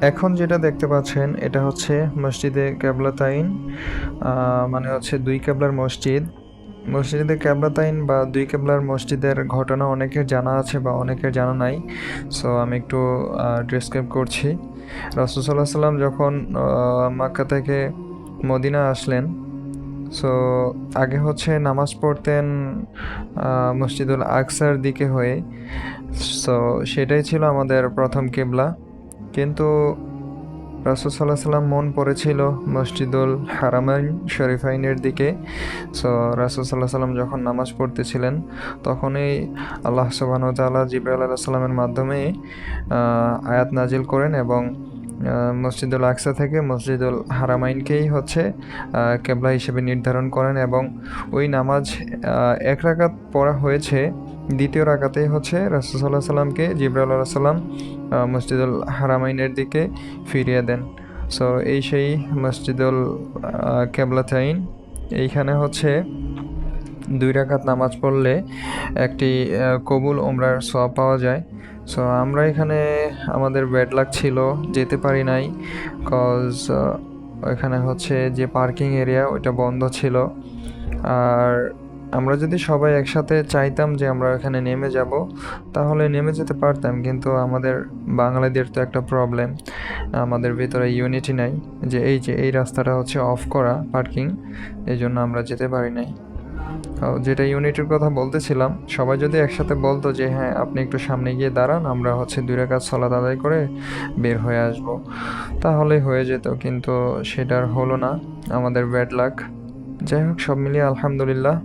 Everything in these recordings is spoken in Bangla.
এখন যেটা দেখতে পাচ্ছেন এটা হচ্ছে মসজিদে কেবলাতাইন, মানে হচ্ছে দুই কেবলার মসজিদ। মসজিদে কেবলাতাইন বা দুই কেবলার মসজিদের ঘটনা অনেকের জানা আছে বা অনেকের জানা নাই। সো আমি একটু ডিসক্রাইব করছি। রাসূল সাল্লাল্লাহু আলাইহি ওয়াসাল্লাম যখন মক্কা থেকে মদিনা আসলেন, সো আগে হচ্ছে নামাজ পড়তেন মসজিদুল আকসার দিকে হয়ে। সো সেটাই ছিল আমাদের প্রথম কিবলা। কিন্তু রাসূল সাল্লাল্লাহু আলাইহি ওয়াসাল্লাম মন পড়েছিল মসজিদুল হারামাইন শরীফাইনের দিকে। সো রাসূল সাল্লাল্লাহু আলাইহি ওয়াসাল্লাম যখন নামাজ পড়তেছিলেন, তখনই আল্লাহ সুবহানাহু ওয়া তাআলা জিবরাইল আলাইহিস সালামের মাধ্যমে আয়াত নাজিল করেন এবং মসজিদুল আকসা থেকে মসজিদুল হারামাইনকেই হচ্ছে কেবলা হিসেবে নির্ধারণ করেন এবং ওই নামাজ এক রাকাত পড়া হয়েছে। দ্বিতীয় রাকাতেই হচ্ছে রাসূল সাল্লাল্লাহু আলাইহি ওয়াসাল্লামকে জিবরাইল আলাইহিস সালাম মসজিদুল হারামাইনের দিকে ফিরিয়ে দেন। সো এই সেই মসজিদুল কেবলাতাইন। এইখানে হচ্ছে 2 রাকাত নামাজ পড়লে একটি কবুল ওমরার সওয়াব পাওয়া যায়। সো আমরা এখানে আমাদের ব্যাড লাক ছিল, যেতে পারি নাই। কজ ওইখানে হচ্ছে যে পার্কিং এরিয়া ওইটা বন্ধ ছিল। আর আমরা যদি সবাই একসাথে চাইতাম যে আমরা এখানে নেমে যাব, তাহলে নেমে যেতে পারতাম, কিন্তু আমাদের বাঙালিদের তো একটা প্রবলেম, আমাদের ভিতরে ইউনিটি নাই যে এই রাস্তাটা হচ্ছে অফ করা পার্কিং, এই জন্য আমরা যেতে পারি নাই। যেটা ইউনিটির কথা বলতেছিলাম, সবাই যদি একসাথে বলতো যে হ্যাঁ আপনি একটু সামনে গিয়ে দাঁড়ান, আমরা হচ্ছে 2 রাকাত সালাত আদায় করে বের হয়ে আসব, তাহলেই হয়ে যেত, কিন্তু সেটা আর হলো না, আমাদের ব্যাড লাক। যাই হোক, সব মিলিয়ে আলহামদুলিল্লাহ।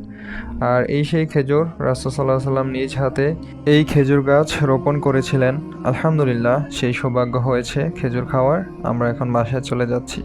আর এই সেই খেজুর, রাসূল সাল্লাল্লাহু আলাইহি ওয়াসাল্লাম নিজ হাতে এই খেজুর গাছ রোপণ করেছিলেন। আলহামদুলিল্লাহ সেই সৌভাগ্য হয়েছে খেজুর খাওয়ার। আমরা এখন বাসায় চলে যাচ্ছি।